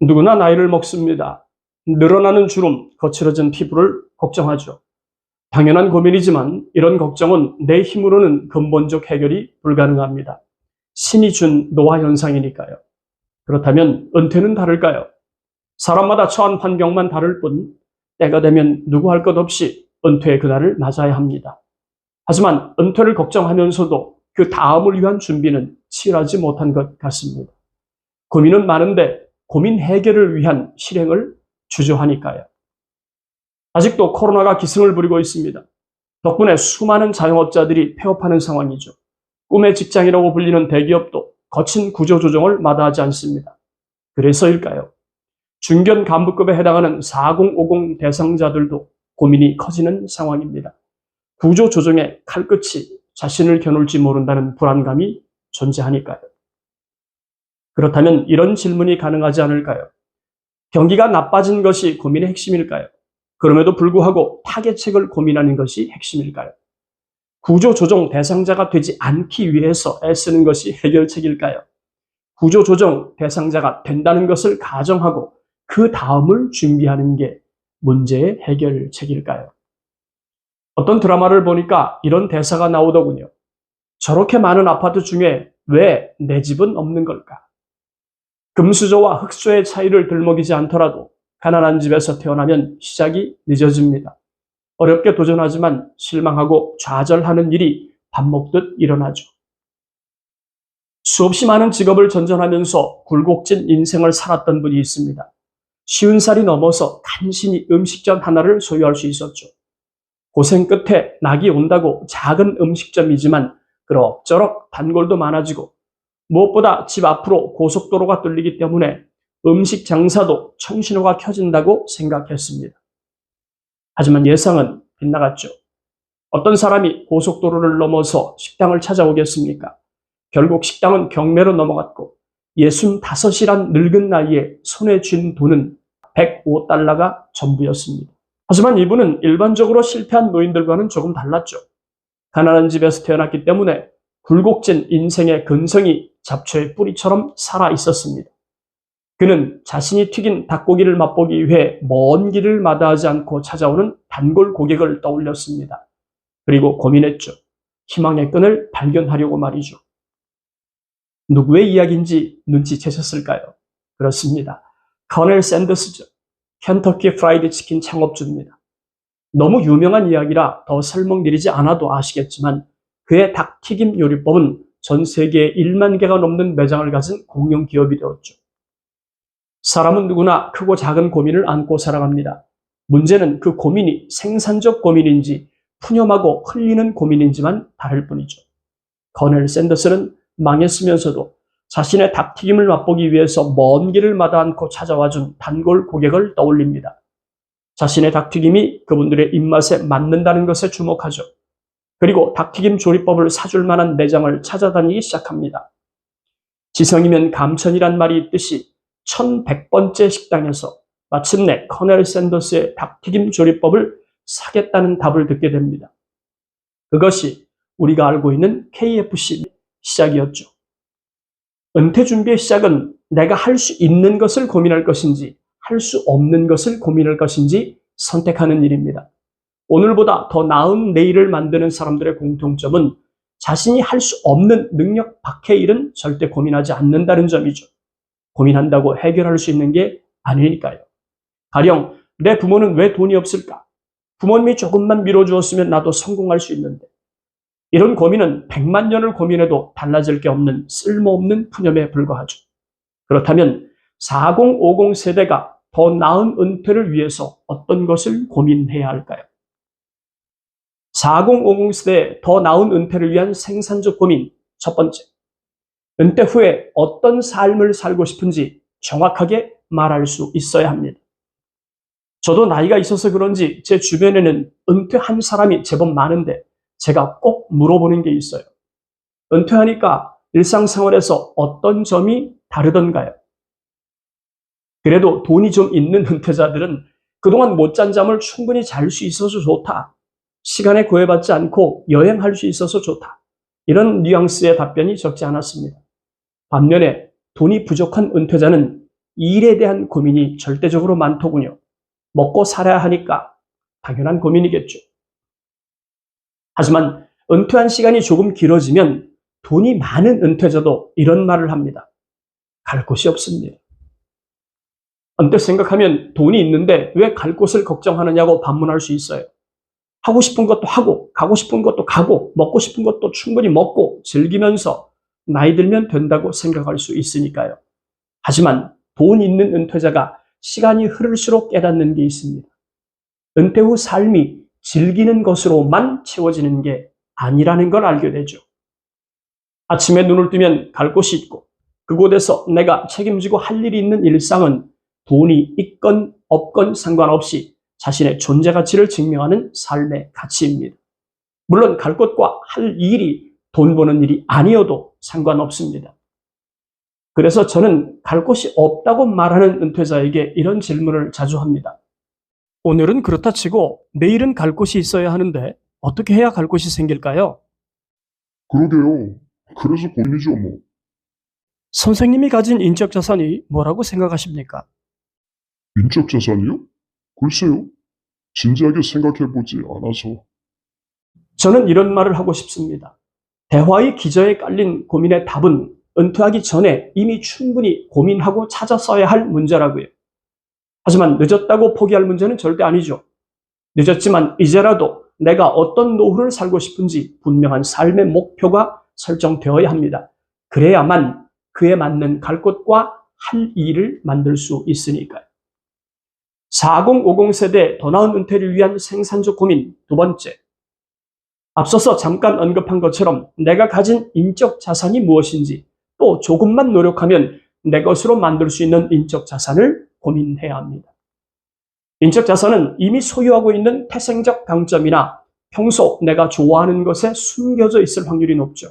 누구나 나이를 먹습니다. 늘어나는 주름, 거칠어진 피부를 걱정하죠. 당연한 고민이지만 이런 걱정은 내 힘으로는 근본적 해결이 불가능합니다. 신이 준 노화 현상이니까요. 그렇다면 은퇴는 다를까요? 사람마다 처한 환경만 다를 뿐 때가 되면 누구 할 것 없이 은퇴의 그날을 맞아야 합니다. 하지만 은퇴를 걱정하면서도 그 다음을 위한 준비는 치열하지 못한 것 같습니다. 고민은 많은데 고민 해결을 위한 실행을 주저하니까요. 아직도 코로나가 기승을 부리고 있습니다. 덕분에 수많은 자영업자들이 폐업하는 상황이죠. 꿈의 직장이라고 불리는 대기업도 거친 구조조정을 마다하지 않습니다. 그래서일까요? 중견 간부급에 해당하는 4050 대상자들도 고민이 커지는 상황입니다. 구조조정의 칼끝이 자신을 겨눌지 모른다는 불안감이 존재하니까요. 그렇다면 이런 질문이 가능하지 않을까요? 경기가 나빠진 것이 고민의 핵심일까요? 그럼에도 불구하고 타개책을 고민하는 것이 핵심일까요? 구조조정 대상자가 되지 않기 위해서 애쓰는 것이 해결책일까요? 구조조정 대상자가 된다는 것을 가정하고 그 다음을 준비하는 게 문제의 해결책일까요? 어떤 드라마를 보니까 이런 대사가 나오더군요. 저렇게 많은 아파트 중에 왜 내 집은 없는 걸까? 금수저와 흙수저의 차이를 들먹이지 않더라도 가난한 집에서 태어나면 시작이 늦어집니다. 어렵게 도전하지만 실망하고 좌절하는 일이 밥 먹듯 일어나죠. 수없이 많은 직업을 전전하면서 굴곡진 인생을 살았던 분이 있습니다. 50살이 넘어서 간신히 음식점 하나를 소유할 수 있었죠. 고생 끝에 낙이 온다고 작은 음식점이지만 그럭저럭 단골도 많아지고 무엇보다 집 앞으로 고속도로가 뚫리기 때문에 음식 장사도 청신호가 켜진다고 생각했습니다. 하지만 예상은 빗나갔죠. 어떤 사람이 고속도로를 넘어서 식당을 찾아오겠습니까? 결국 식당은 경매로 넘어갔고 65이란 늙은 나이에 손에 쥔 돈은 $105가 전부였습니다. 하지만 이분은 일반적으로 실패한 노인들과는 조금 달랐죠. 가난한 집에서 태어났기 때문에 굴곡진 인생의 근성이 잡초의 뿌리처럼 살아 있었습니다. 그는 자신이 튀긴 닭고기를 맛보기 위해 먼 길을 마다하지 않고 찾아오는 단골 고객을 떠올렸습니다. 그리고 고민했죠. 희망의 끈을 발견하려고 말이죠. 누구의 이야기인지 눈치채셨을까요? 그렇습니다. 커넬 샌더스죠. 켄터키 프라이드 치킨 창업주입니다. 너무 유명한 이야기라 더 설명드리지 않아도 아시겠지만 그의 닭튀김 요리법은 전 세계에 1만 개가 넘는 매장을 가진 공영 기업이 되었죠. 사람은 누구나 크고 작은 고민을 안고 살아갑니다. 문제는 그 고민이 생산적 고민인지 푸념하고 흘리는 고민인지만 다를 뿐이죠. 커넬 샌더스는 망했으면서도 자신의 닭튀김을 맛보기 위해서 먼 길을 마다 않고 찾아와준 단골 고객을 떠올립니다. 자신의 닭튀김이 그분들의 입맛에 맞는다는 것에 주목하죠. 그리고 닭튀김 조리법을 사줄 만한 매장을 찾아다니기 시작합니다. 지성이면 감천이란 말이 있듯이 1100번째 식당에서 마침내 커넬 샌더스의 닭튀김 조리법을 사겠다는 답을 듣게 됩니다. 그것이 우리가 알고 있는 KFC 시작이었죠. 은퇴 준비의 시작은 내가 할 수 있는 것을 고민할 것인지 할 수 없는 것을 고민할 것인지 선택하는 일입니다. 오늘보다 더 나은 내일을 만드는 사람들의 공통점은 자신이 할 수 없는 능력 밖의 일은 절대 고민하지 않는다는 점이죠. 고민한다고 해결할 수 있는 게 아니니까요. 가령 내 부모는 왜 돈이 없을까? 부모님이 조금만 밀어주었으면 나도 성공할 수 있는데. 이런 고민은 100만 년을 고민해도 달라질 게 없는 쓸모없는 푸념에 불과하죠. 그렇다면 4050 세대가 더 나은 은퇴를 위해서 어떤 것을 고민해야 할까요? 4050 세대의 더 나은 은퇴를 위한 생산적 고민 첫 번째, 은퇴 후에 어떤 삶을 살고 싶은지 정확하게 말할 수 있어야 합니다. 저도 나이가 있어서 그런지 제 주변에는 은퇴한 사람이 제법 많은데 제가 꼭 물어보는 게 있어요. 은퇴하니까 일상생활에서 어떤 점이 다르던가요? 그래도 돈이 좀 있는 은퇴자들은 그동안 못 잔 잠을 충분히 잘 수 있어서 좋다. 시간에 구애받지 않고 여행할 수 있어서 좋다. 이런 뉘앙스의 답변이 적지 않았습니다. 반면에 돈이 부족한 은퇴자는 일에 대한 고민이 절대적으로 많더군요. 먹고 살아야 하니까 당연한 고민이겠죠. 하지만 은퇴한 시간이 조금 길어지면 돈이 많은 은퇴자도 이런 말을 합니다. 갈 곳이 없습니다. 언뜻 생각하면 돈이 있는데 왜 갈 곳을 걱정하느냐고 반문할 수 있어요. 하고 싶은 것도 하고, 가고 싶은 것도 가고, 먹고 싶은 것도 충분히 먹고, 즐기면서 나이 들면 된다고 생각할 수 있으니까요. 하지만 돈 있는 은퇴자가 시간이 흐를수록 깨닫는 게 있습니다. 은퇴 후 삶이 즐기는 것으로만 채워지는 게 아니라는 걸 알게 되죠. 아침에 눈을 뜨면 갈 곳이 있고, 그곳에서 내가 책임지고 할 일이 있는 일상은 돈이 있건 없건 상관없이 자신의 존재 가치를 증명하는 삶의 가치입니다. 물론 갈 곳과 할 일이 돈 버는 일이 아니어도 상관없습니다. 그래서 저는 갈 곳이 없다고 말하는 은퇴자에게 이런 질문을 자주 합니다. 오늘은 그렇다 치고 내일은 갈 곳이 있어야 하는데 어떻게 해야 갈 곳이 생길까요? 그러게요. 그래서 고민이죠, 뭐. 선생님이 가진 인적 자산이 뭐라고 생각하십니까? 인적 자산이요? 글쎄요. 진지하게 생각해보지 않아서. 저는 이런 말을 하고 싶습니다. 대화의 기저에 깔린 고민의 답은 은퇴하기 전에 이미 충분히 고민하고 찾아 써야 할 문제라고요. 하지만 늦었다고 포기할 문제는 절대 아니죠. 늦었지만 이제라도 내가 어떤 노후를 살고 싶은지 분명한 삶의 목표가 설정되어야 합니다. 그래야만 그에 맞는 갈 곳과 할 일을 만들 수 있으니까요. 4050 세대 더 나은 은퇴를 위한 생산적 고민 두 번째. 앞서서 잠깐 언급한 것처럼 내가 가진 인적 자산이 무엇인지 또 조금만 노력하면 내 것으로 만들 수 있는 인적 자산을 고민해야 합니다. 인적 자산은 이미 소유하고 있는 태생적 강점이나 평소 내가 좋아하는 것에 숨겨져 있을 확률이 높죠.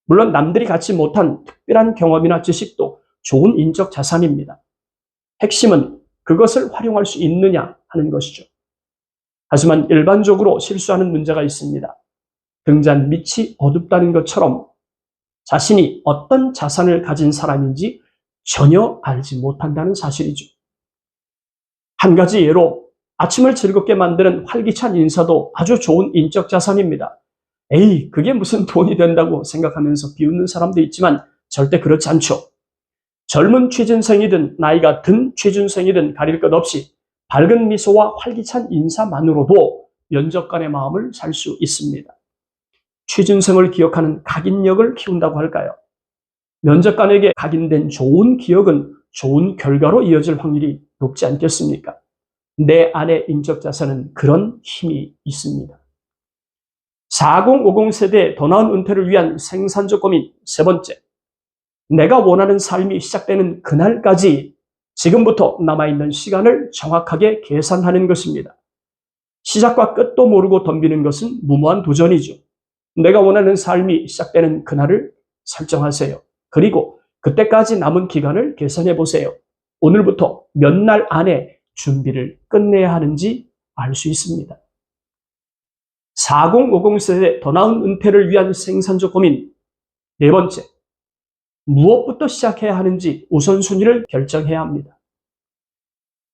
물론 남들이 갖지 못한 특별한 경험이나 지식도 좋은 인적 자산입니다. 핵심은 그것을 활용할 수 있느냐 하는 것이죠. 하지만 일반적으로 실수하는 문제가 있습니다. 등잔 밑이 어둡다는 것처럼 자신이 어떤 자산을 가진 사람인지 전혀 알지 못한다는 사실이죠. 한 가지 예로 아침을 즐겁게 만드는 활기찬 인사도 아주 좋은 인적 자산입니다. 에이, 그게 무슨 돈이 된다고 생각하면서 비웃는 사람도 있지만 절대 그렇지 않죠. 젊은 취준생이든 나이가 든 취준생이든 가릴 것 없이 밝은 미소와 활기찬 인사만으로도 면접관의 마음을 살 수 있습니다. 취준생을 기억하는 각인력을 키운다고 할까요? 면접관에게 각인된 좋은 기억은 좋은 결과로 이어질 확률이 높지 않겠습니까? 내 안의 인적 자산은 그런 힘이 있습니다. 4050 세대 더 나은 은퇴를 위한 생산적 고민 세 번째. 내가 원하는 삶이 시작되는 그날까지 지금부터 남아있는 시간을 정확하게 계산하는 것입니다. 시작과 끝도 모르고 덤비는 것은 무모한 도전이죠. 내가 원하는 삶이 시작되는 그날을 설정하세요. 그리고 그때까지 남은 기간을 계산해 보세요. 오늘부터 몇 날 안에 준비를 끝내야 하는지 알 수 있습니다. 4050 세대 더 나은 은퇴를 위한 생산적 고민 네 번째. 무엇부터 시작해야 하는지 우선순위를 결정해야 합니다.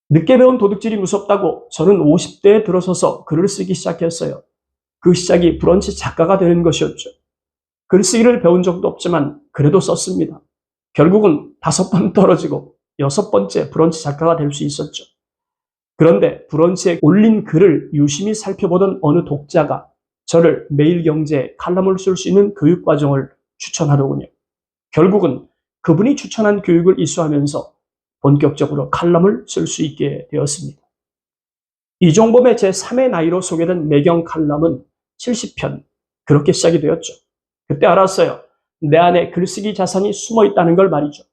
늦게 배운 도둑질이 무섭다고 저는 50대에 들어서서 글을 쓰기 시작했어요. 그 시작이 브런치 작가가 되는 것이었죠. 글쓰기를 배운 적도 없지만 그래도 썼습니다. 결국은 5번 떨어지고 6번째 브런치 작가가 될 수 있었죠. 그런데 브런치에 올린 글을 유심히 살펴보던 어느 독자가 저를 매일경제에 칼럼을 쓸 수 있는 교육과정을 추천하더군요. 결국은 그분이 추천한 교육을 이수하면서 본격적으로 칼럼을 쓸 수 있게 되었습니다. 이종범의 제3의 나이로 소개된 매경 칼럼은 70편, 그렇게 시작이 되었죠. 그때 알았어요. 내 안에 글쓰기 자산이 숨어 있다는 걸 말이죠.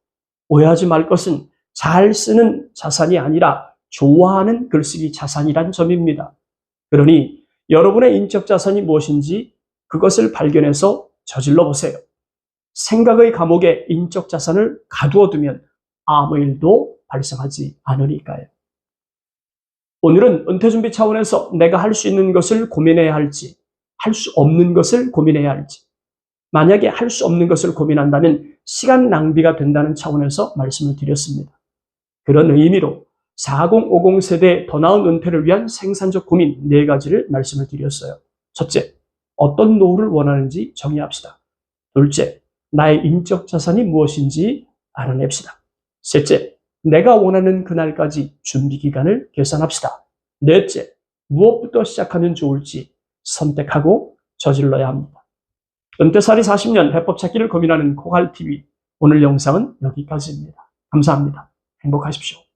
오해하지 말 것은 잘 쓰는 자산이 아니라 좋아하는 글쓰기 자산이란 점입니다. 그러니 여러분의 인적 자산이 무엇인지 그것을 발견해서 저질러 보세요. 생각의 감옥에 인적 자산을 가두어두면 아무 일도 발생하지 않으니까요. 오늘은 은퇴 준비 차원에서 내가 할 수 있는 것을 고민해야 할지, 할 수 없는 것을 고민해야 할지, 만약에 할 수 없는 것을 고민한다면 시간 낭비가 된다는 차원에서 말씀을 드렸습니다. 그런 의미로 4050 세대의 더 나은 은퇴를 위한 생산적 고민 4가지를 말씀을 드렸어요. 첫째, 어떤 노후를 원하는지 정의합시다. 둘째, 나의 인적 자산이 무엇인지 알아냅시다. 셋째, 내가 원하는 그날까지 준비 기간을 계산합시다. 넷째, 무엇부터 시작하면 좋을지 선택하고 저질러야 합니다. 은퇴살이 40년 해법 찾기를 고민하는 코갈TV. 오늘 영상은 여기까지입니다. 감사합니다. 행복하십시오.